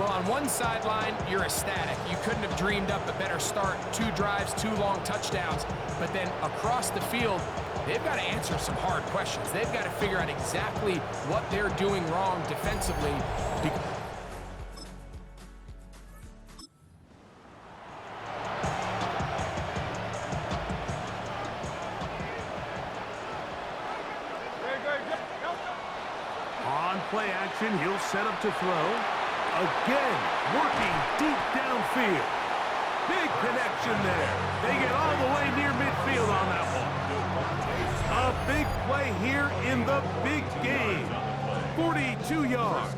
Well, on one sideline, you're ecstatic. You couldn't have dreamed up a better start. 2 drives, 2 long touchdowns. But then across the field, they've got to answer some hard questions. They've got to figure out exactly what they're doing wrong defensively. On play action, he'll set up to throw. Again, working deep downfield. Big connection there. They get all the way near midfield on that one. A big play here in the big game. 42 yards.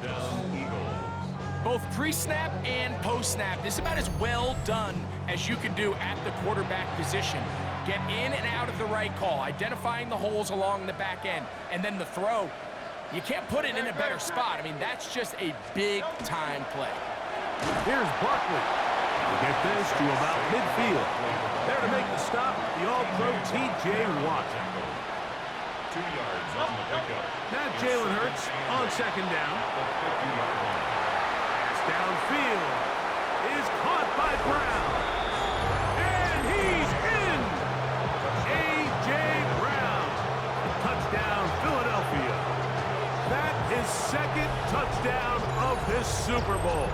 Both pre-snap and post-snap, this is about as well done as you can do at the quarterback position. Get in and out of the right call, identifying the holes along the back end, and then the throw. You can't put it in a better spot. I mean, that's just a big-time play. Here's Barkley. He'll get this to about midfield. There to make the stop, the All-Pro T.J. Watt. 2 yards on the pickup. Now Jalen Hurts on second down. Pass downfield is caught by Brown. And he's in! A.J. Brown. Touchdown, Philadelphia. That is second touchdown of this Super Bowl.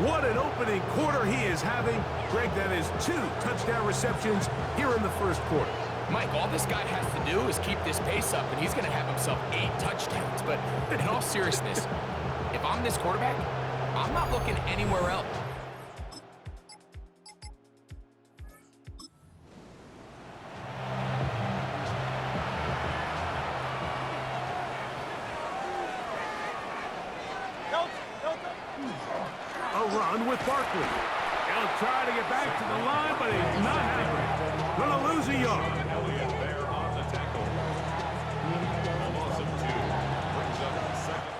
What an opening quarter he is having. Greg, that is 2 touchdown receptions here in the first quarter. Mike, all this guy has to do is keep this pace up, and he's going to have himself 8 touchdowns. But in all seriousness, if I'm this quarterback, I'm not looking anywhere else. A run with Barkley. He'll try to get back to the line, but he's not happening. Gonna lose a yard. Elliott there on the tackle. Loss of 2 brings up the second.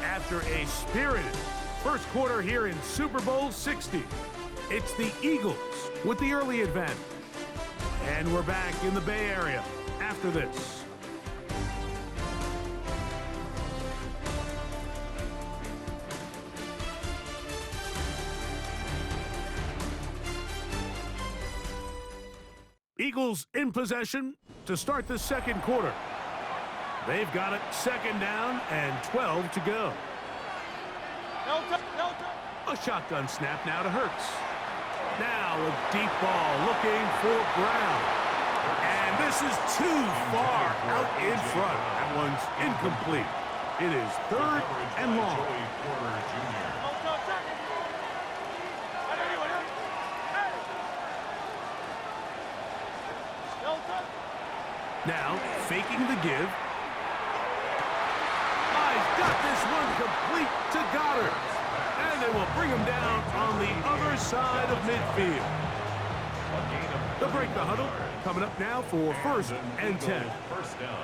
After a spirited first quarter here in Super Bowl 60, it's the Eagles with the early advantage. And we're back in the Bay Area after this. Eagles in possession to start the second quarter. They've got it second down and 12 to go. A shotgun snap now to Hurts. Now a deep ball looking for Brown. And this is too far out in front. That one's incomplete. It is third and long. Joey Porter Jr. Now, faking the give. He's got this one complete to Goddard. And they will bring him down on the other side of midfield. They'll break the huddle. Coming up now for first and 10. First down.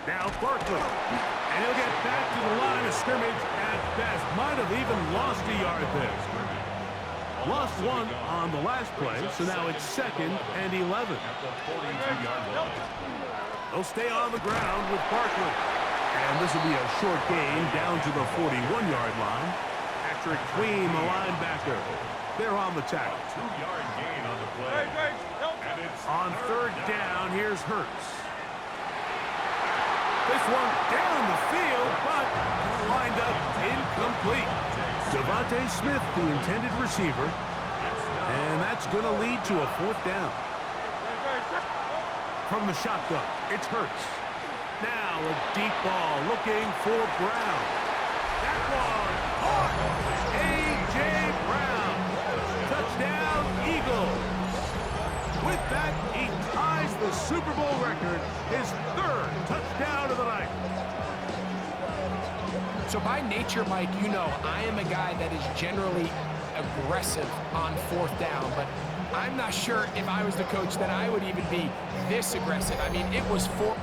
Now Barkley. And he'll get back to the line of scrimmage at best. Might have even lost a yard there. Lost 1 on the last play, so now it's second and 11. At the 42-yard line. They'll stay on the ground with Barkley. And this will be a short gain down to the 41-yard line. Patrick Queen, the linebacker. They're on the tackle. 2-yard gain on the play. And it's On third down, here's Hurts. This one down the field, but lined up incomplete. Devontae Smith, the intended receiver. And that's going to lead to a fourth down. From the shotgun, it's Hurts. Now a deep ball looking for Brown. That one caught. A.J. Brown. Touchdown, Eagles. With that, he ties the Super Bowl record, his 3rd touchdown of the night. So by nature, Mike, you know I am a guy that is generally aggressive on 4th down, but I'm not sure if I was the coach that I would even be this aggressive. I mean, it was 4.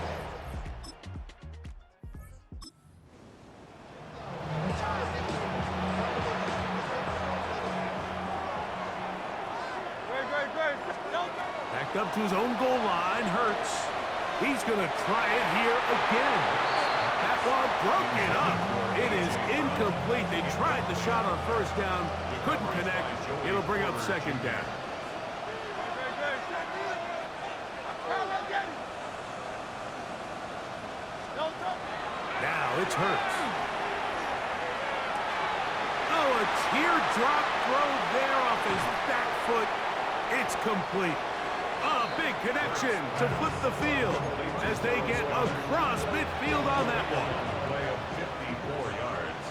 Backed up to his own goal line, Hurts. He's going to try it here again. That one broken up. It is incomplete. They tried the shot on first down, couldn't connect. It'll bring up second down. Now it's Hurts. Oh, a teardrop throw there off his back foot. It's complete. A big connection to flip the field as they get across midfield on that one. Play of 54 yards.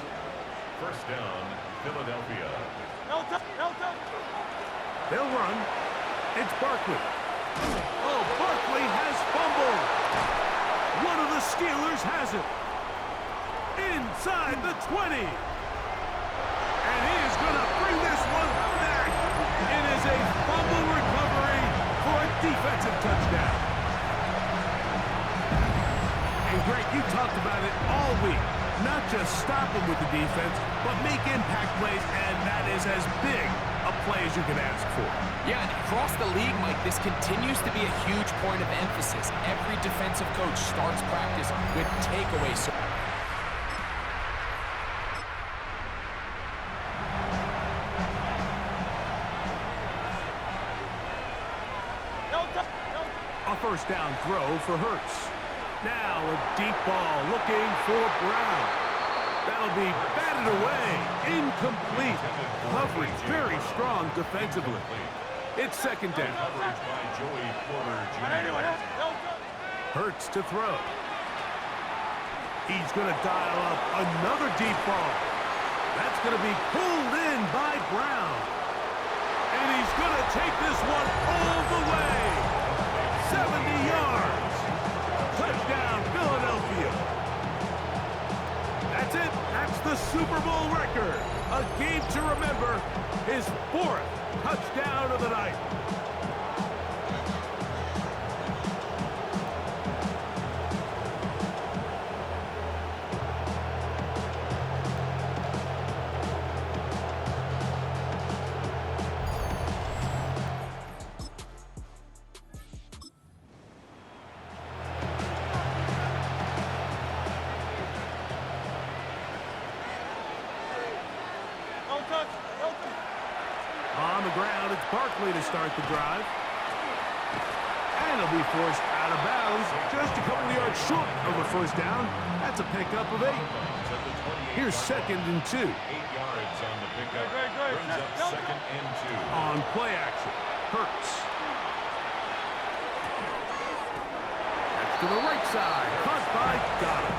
First down, Philadelphia. They'll run. It's Barkley. Oh, Barkley has fumbled. One of the Steelers has it. Inside the 20. And he is going to bring this one back. It is a fumble recovery for a defensive touchdown. And Greg, you talked about it all week. Not just stop them with the defense, but make impact plays, and that is as big a play as you can ask for. Yeah, and across the league, Mike, this continues to be a huge point of emphasis. Every defensive coach starts practice with takeaways. A first down throw for Hurts. Now a deep ball looking for Brown. That'll be batted away. Incomplete. Coverage very strong defensively. It's second down. Coverage by Joey Porter Jr. Hurts to throw. He's going to dial up another deep ball. That's going to be pulled in by Brown. And he's going to take this one all the way. 70 yards. Touchdown, Philadelphia. That's it. That's the Super Bowl record. A game to remember. His fourth touchdown of the night. On the ground, it's Barkley to start the drive. And he'll be forced out of bounds just a couple of yards short of a first down. That's a pickup of 8. Here's second and 2. 8 yards on the pickup. Brings up second and 2. On play action, Hurts. That's to the right side. Caught by Goddard.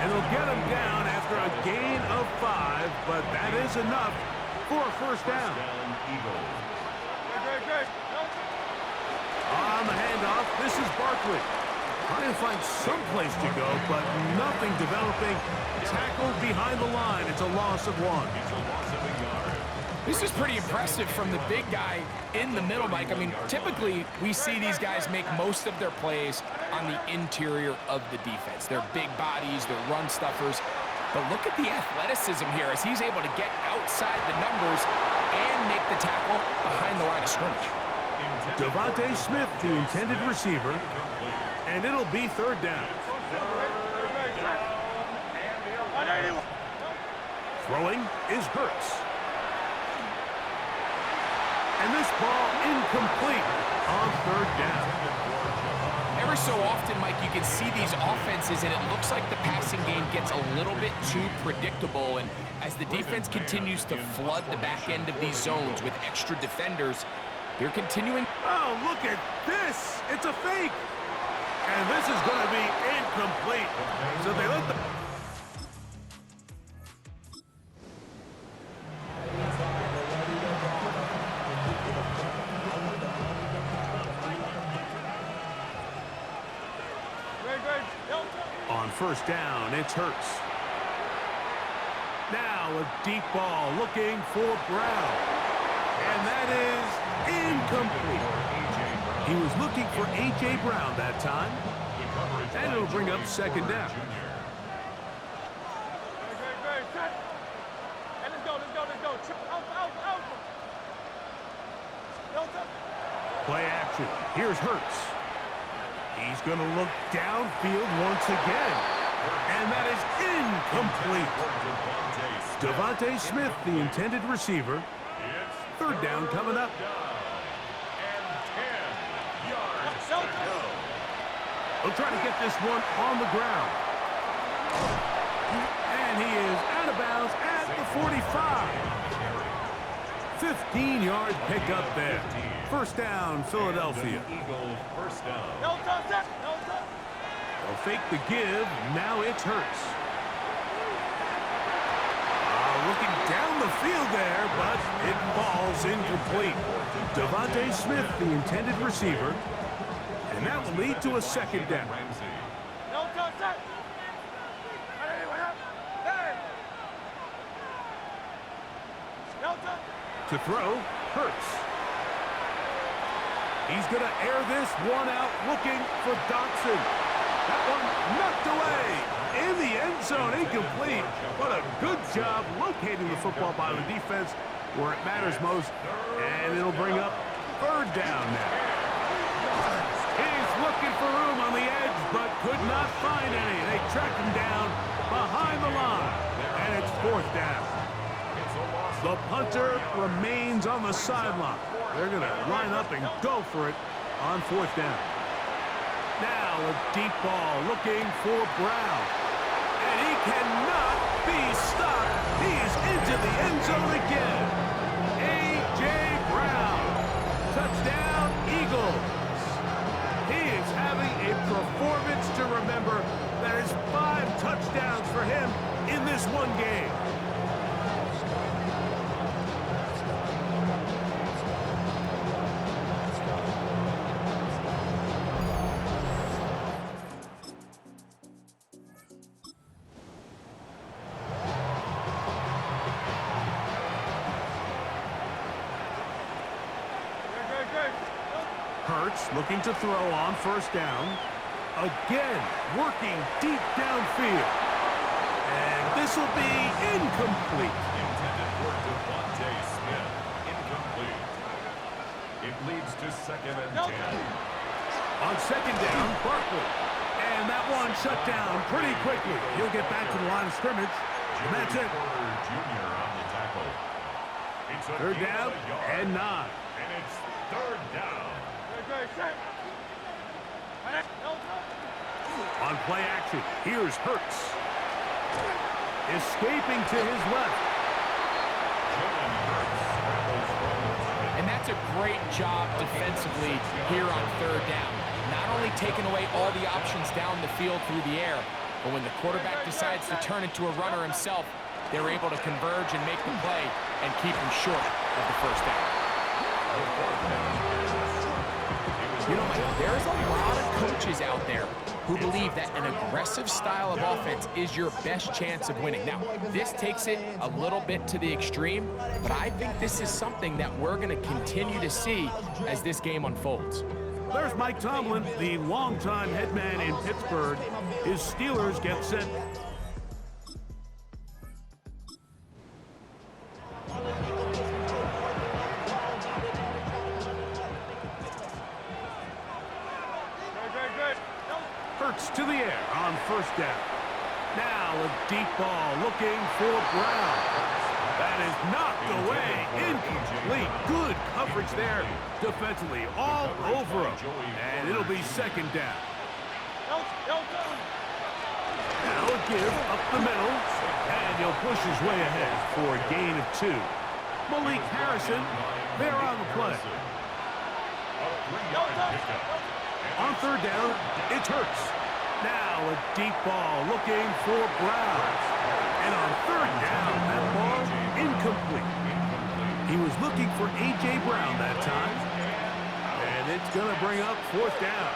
And they'll get him down after a gain of 5, but that is enough for a first down. Eagles. On the handoff, this is Barkley. Trying to find some place to go, but nothing developing. Tackled behind the line. It's a loss of 1. It's a loss of a yard. This is pretty impressive from the big guy in the middle, Mike. I mean, typically we see these guys make most of their plays on the interior of the defense. They're big bodies, they're run stuffers. But look at the athleticism here as he's able to get outside the numbers and make the tackle behind the line of scrimmage. Devontae Smith, the intended receiver, and it'll be third down. Throwing is Hurts. And this ball incomplete on third down. Every so often, Mike, you can see these offenses, and it looks like the passing game gets a little bit too predictable. And as the defense continues to flood the back end of these zones with extra defenders, they're continuing. Oh, look at this. It's a fake. And this is going to be incomplete. So they let the... On first down, it's Hurts. Now a deep ball looking for Brown. And that is incomplete. He was looking for A.J. Brown that time. And it'll bring up second down. Play action. Here's Hurts. He's going to look downfield once again. And And that is incomplete. Devontae Smith, the intended receiver. Third down coming up. He'll try to get this one on the ground. And he is out of bounds at the 45. 15-yard pickup there. First down, Philadelphia. They'll fake the give. Now it's Hurts. Looking down the field there, but it falls incomplete. Devontae Smith, the intended receiver. And that will lead to a second down. To throw, Hurts. He's going to air this one out, looking for Dotson. That one knocked away in the end zone, incomplete. What a good job locating the football by the defense where it matters most. And it'll bring up third down now. He's looking for room on the edge, but could not find any. They tracked him down behind the line, and it's fourth down. The punter remains on the sideline. They're going to line up and go for it on fourth down. Now a deep ball looking for Brown. And he cannot be stopped. He is into the end zone again. A.J. Brown. Touchdown, Eagles. He is having a performance to remember. That is 5 touchdowns for him in this one game. Hurts looking to throw on first down. Again, working deep downfield. And this will be incomplete. Intended for Devontae Smith. Incomplete. It leads to second and 10. On second down, Barkley. And that one shut down pretty quickly. He'll get back to the line of scrimmage. And that's it. Jr. on the tackle. It's a Third gain down of a yard. and 9. And it's third down. On play action, here's Hurts. Escaping to his left. And that's a great job defensively here on third down. Not only taking away all the options down the field through the air, but when the quarterback decides to turn into a runner himself, they're able to converge and make the play and keep him short of the first down. You know, Mike, there's a lot of coaches out there who believe that an aggressive style of offense is your best chance of winning. Now, this takes it a little bit to the extreme, but I think this is something that we're going to continue to see as this game unfolds. There's Mike Tomlin, the longtime head man in Pittsburgh. His Steelers get set. Hurts to the air on first down. Now a deep ball looking for Brown. That is knocked away. Incomplete. Good coverage there defensively all over him. And it'll be second down. Now a give up the middle. And he'll push his way ahead for a gain of 2. Malik Harrison there on the play. On third down, it's Hurts. Now a deep ball looking for Brown. And on third down, that ball incomplete. He was looking for A.J. Brown that time. And it's going to bring up fourth down.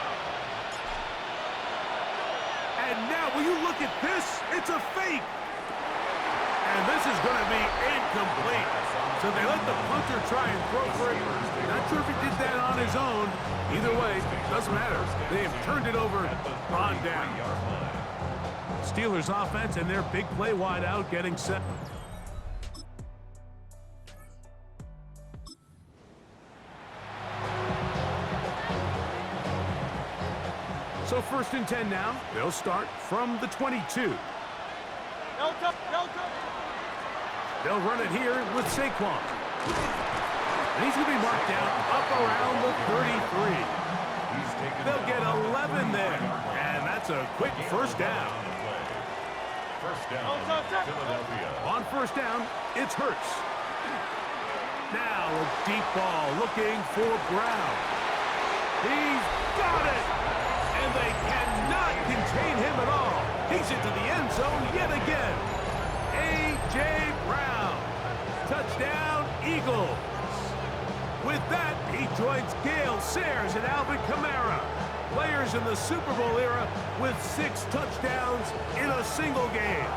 And now, will you look at this? It's a fake. And this is going to be incomplete. So they let the punter try and throw for it. Not sure if he did that on his own. Either way, doesn't matter. They have turned it over on down. Steelers offense and their big play wide out getting set. So first and 10 now. They'll start from the 22. They'll run it here with Saquon. And he's going to be marked down up around the 33. They'll get 11 there. And that's a quick first down. First down, Philadelphia. On first down, it's Hurts. Now a deep ball looking for Brown. He's got it! And they cannot contain him at all. He's into the end zone yet again. A.J. Brown. Touchdown, Eagles. With that, he joins Gale Sayers and Alvin Kamara, players in the Super Bowl era with 6 touchdowns in a single game.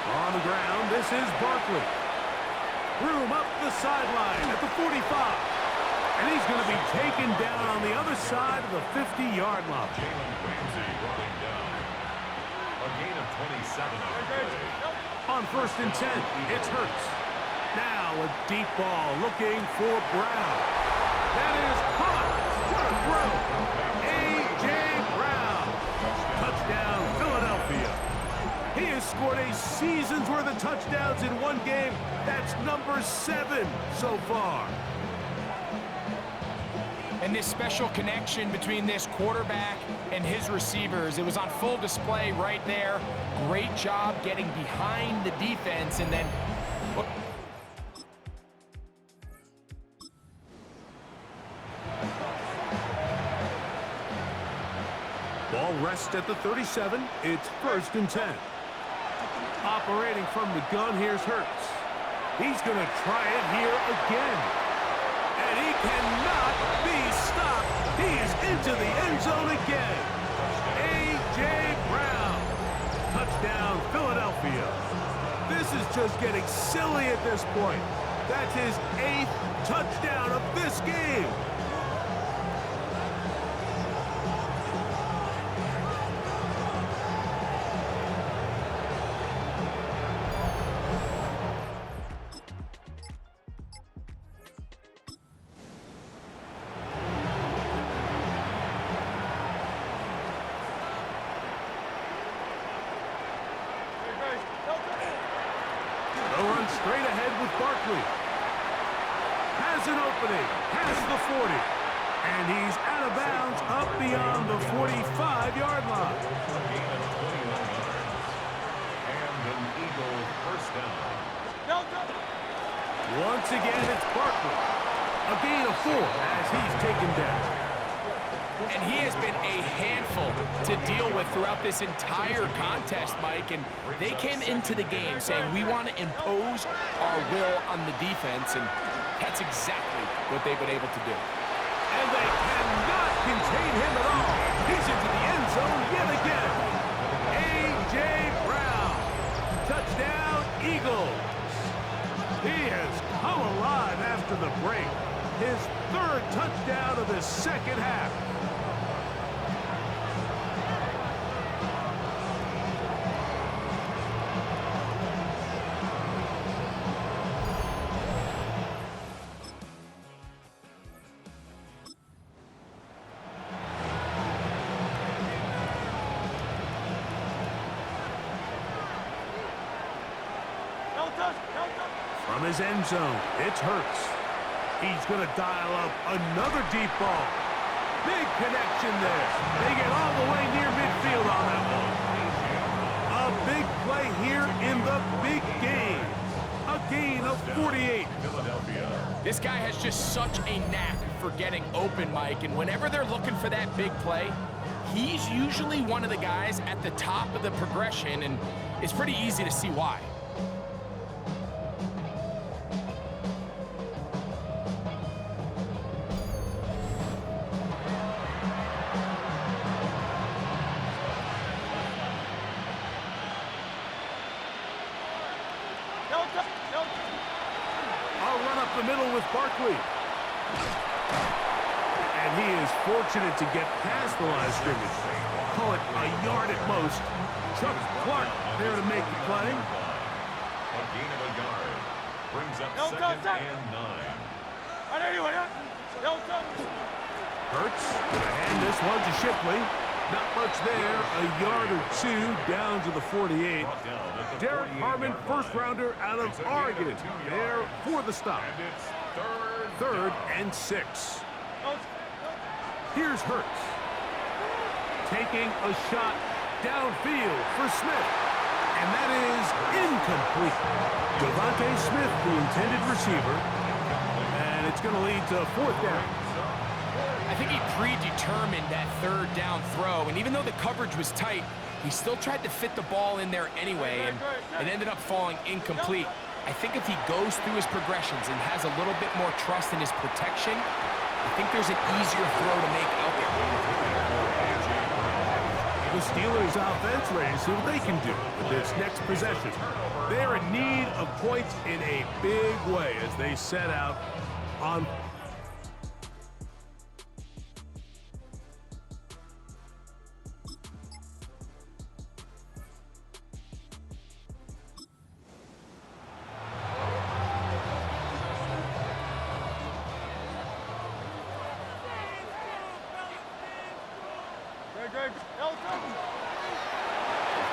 On the ground, this is Barkley. Room up the sideline at the 45. And he's going to be taken down on the other side of the 50-yard line. Jalen Ramsey running down. A gain of 27 on the play. On first and 10, it's Hurts. Now a deep ball looking for Brown. That is caught. What a throw. A.J. Brown. Touchdown, Philadelphia. He has scored a season's worth of touchdowns in one game. That's number 7 so far. And this special connection between this quarterback and his receivers, it was on full display right there. Great job getting behind the defense and then... Ball rests at the 37. It's first and 10. Operating from the gun, here's Hurts. He's going to try it here again. And he cannot be stopped. He is into the end zone again. A.J. Brown. Touchdown, Philadelphia. This is just getting silly at this point. That's his 8th touchdown of this game. They'll run straight ahead with Barkley. Has an opening. Has the 40. And he's out of bounds up beyond the 45-yard line. A gain of 21 yards. And an Eagle first down. Once again, it's Barkley. A gain of 4 as he's taken down. And he has been a handful to deal with throughout this entire contest, Mike. And they came into the game saying, we want to impose our will on the defense. And that's exactly what they've been able to do. And they cannot contain him at all. He's into the end zone yet again. A.J. Brown. Touchdown, Eagles. He has come alive after the break. His 3rd touchdown of the second half. From his end zone, it's Hurts. He's going to dial up another deep ball. Big connection there. They get all the way near midfield on that one. A big play here in the big game. A gain of 48. Philadelphia. This guy has just such a knack for getting open, Mike. And whenever they're looking for that big play, he's usually one of the guys at the top of the progression. And it's pretty easy to see why. I'll run up the middle with Barkley. And he is fortunate to get past the line of scrimmage. call it a yard at most. Chuck Clark there to make the play. A gain of a yard. Brings up second and 9. Hurts gonna hand this one to Shipley. Not much there, a yard or two down to the 48. Brought down at the Derek 48-yard Harmon, line. first rounder out of It's a gain of Oregon, 2 there yards. for the stop. And it's Third and 6. Here's Hurts. Taking a shot downfield for Smith. And that is incomplete. Devontae Smith, the intended receiver. And it's going to lead to 4th down. I think he predetermined that 3rd down throw, and even though the coverage was tight, he still tried to fit the ball in there anyway, and it ended up falling incomplete. I think if he goes through his progressions and has a little bit more trust in his protection, I think there's an easier throw to make out there. The Steelers offense ready to see what they can do with this next possession. They're in need of points in a big way as they set out on.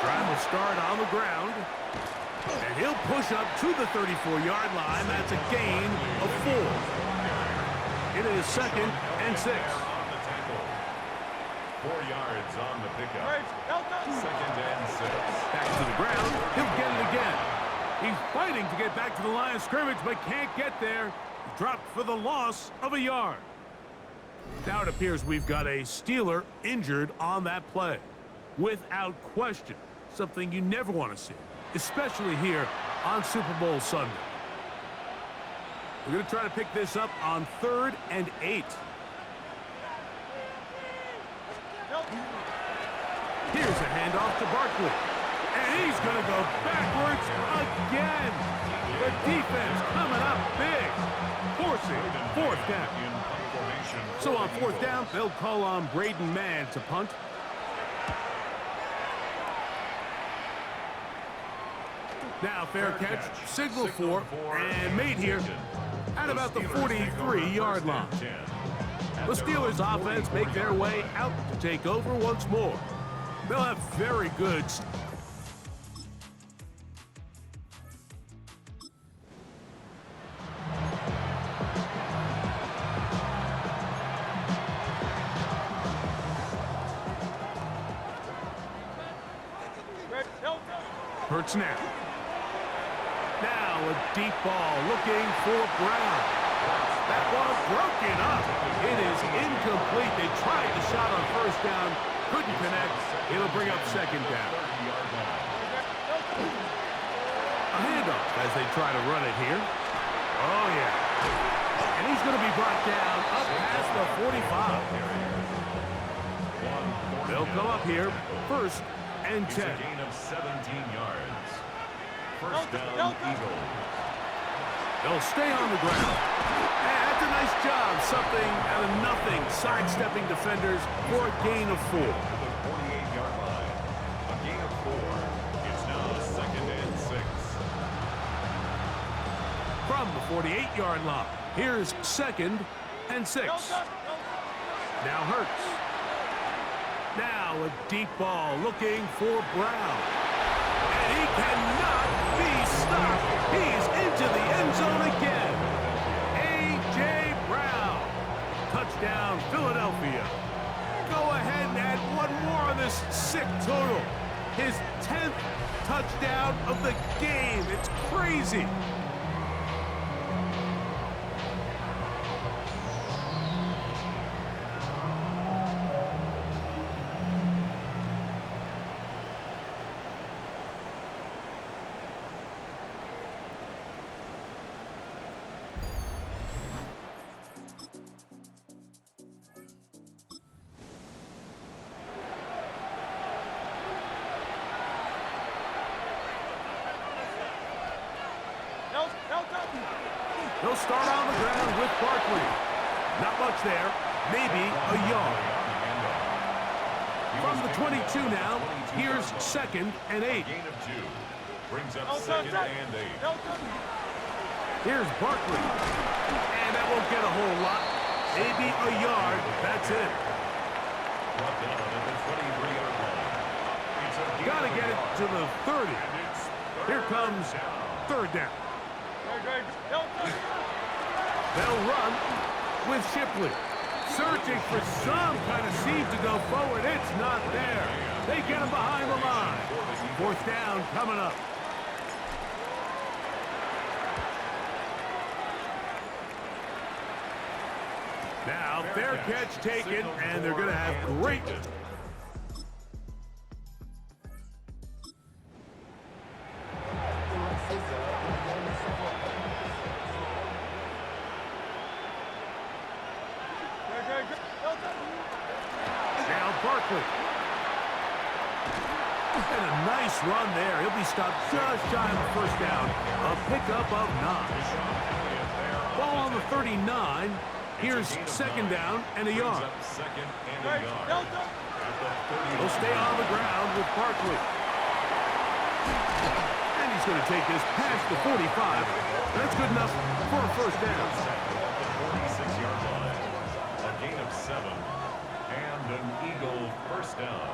Drive will start on the ground. And he'll push up to the 34-yard line. That's a gain of 4. It is 2nd and 6. On the tackle. 4 yards on the pickup. 2nd and 6. Back to the ground. He'll get it again. He's fighting to get back to the line of scrimmage, but can't get there. Dropped for the loss of a yard. Now it appears we've got a Steeler injured on that play. Without question, something you never want to see, especially here on Super Bowl Sunday. We're going to try to pick this up on 3rd and 8. Here's a handoff to Barkley. And he's going to go backwards again. The defense coming up big, forcing 4th down. So on 4th down, they'll call on Braden Mann to punt. Now fair catch, signal for, and made here at about the 43-yard line. The Steelers offense make their way out to take over once more. They'll have very good. Hurts now. Now a deep ball looking for Brown. That ball broken up. It is incomplete. They tried the shot on 1st down. Couldn't connect. It'll bring up 2nd down. A handoff as they try to run it here. Oh, yeah. And he's going to be brought down up past the 45. They'll come up here 1st and 10. It's a gain of 17 yards. 1st down, Eagles. They'll stay on the ground. And that's a nice job. Something out of nothing. Sidestepping defenders for a gain of 4. To the 48-yard line. A gain of 4. It's now 2nd and 6. From the 48-yard line, here's 2nd and 6. Now Hurts. Now a deep ball looking for Brown. And he cannot be stopped. He's into the end zone again. A.J. Brown. Touchdown, Philadelphia. Go ahead and add one more on this sick total. His 10th touchdown of the game. It's crazy. They'll start on the ground with Barkley. Not much there. Maybe a yard. From From the 22 now, here's 2nd and 8. Gain of 2. Brings up 2nd and 8. Here's Barkley. And that won't get a whole lot. Maybe a yard. That's it. Brought down at the 23-yard line. It's a gain Got to of a get it yard. to the 30. And it's Here comes down. 3rd down. They'll run with Shipley. Searching for some kind of seed to go forward. It's not there. They get him behind the line. 4th down coming up. Now, fair catch taken, and they're going to have great... Now Barkley. And a nice run there. He'll be stopped just shy of the 1st down. A pickup of 9. Ball on the 39. Here's 2nd down and a yard. Brings up 2nd and a yard. At the 30. He'll stay on the ground with Barkley. And he's going to take this past the 45. That's good enough for a 1st down. At the 46-yard line. A gain of 7. And an Eagle 1st down.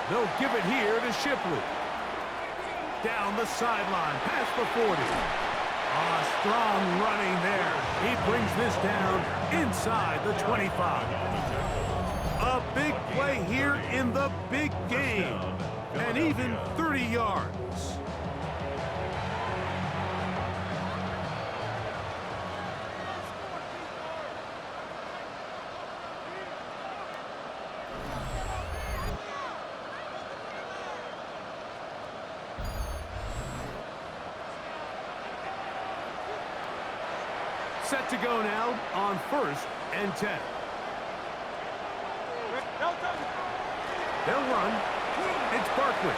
They'll give it here to Shipley. Down the sideline, past the 40. Strong running there. He brings this down inside the 25. A big play here in the big game. And even 30 yards. Set to go now on 1st and 10. They'll run. It's Barkley.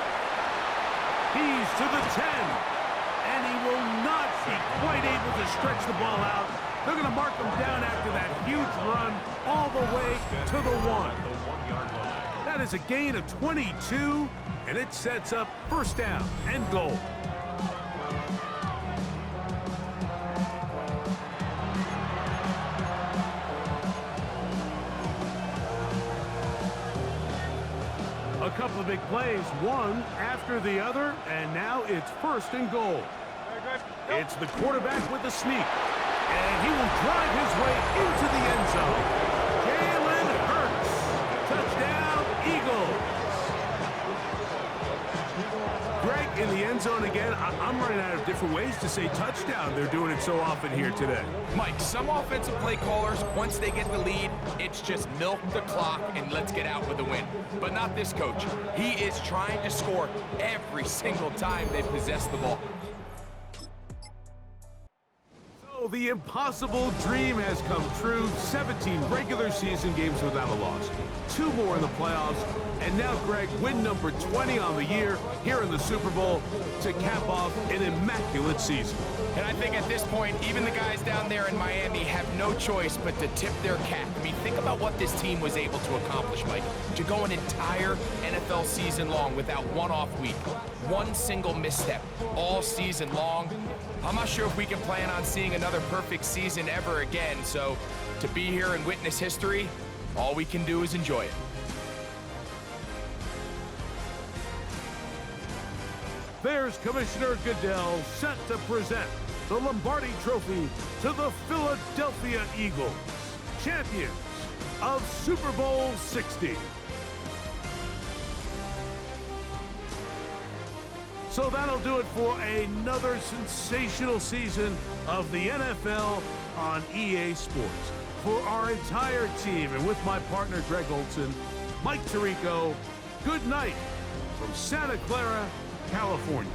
He's to the 10. And he will not be quite able to stretch the ball out. They're going to mark him down after that huge run all the way to the 1. The 1-yard line. That is a gain of 22, and it sets up 1st down and goal. A couple of big plays, one after the other, and now it's 1st and goal. It's the quarterback with the sneak, and he will drive his way into the end zone. Jalen Hurts, touchdown, Eagles. Greg in the end zone again. I'm running out of different ways to say touchdown. They're doing it so often here today. Mike, some offensive play callers, once they get the lead, it's just milk the clock and let's get out with a win. But not this coach. He is trying to score every single time they possess the ball. So the impossible dream has come true. 17 regular season games without a loss. 2 more in the playoffs. And now, Greg, win number 20 on the year here in the Super Bowl to cap off an immaculate season. And I think at this point, even the guys down there in Miami have no choice but to tip their cap. I mean, think about what this team was able to accomplish, Mike. To go an entire NFL season long without one off week, one single misstep, all season long. I'm not sure if we can plan on seeing another perfect season ever again. So to be here and witness history, all we can do is enjoy it. There's Commissioner Goodell set to present the Lombardi Trophy to the Philadelphia Eagles, champions of Super Bowl 60. So that'll do it for another sensational season of the NFL on EA Sports. For our entire team and with my partner Greg Olson, Mike Tirico, good night from Santa Clara, California.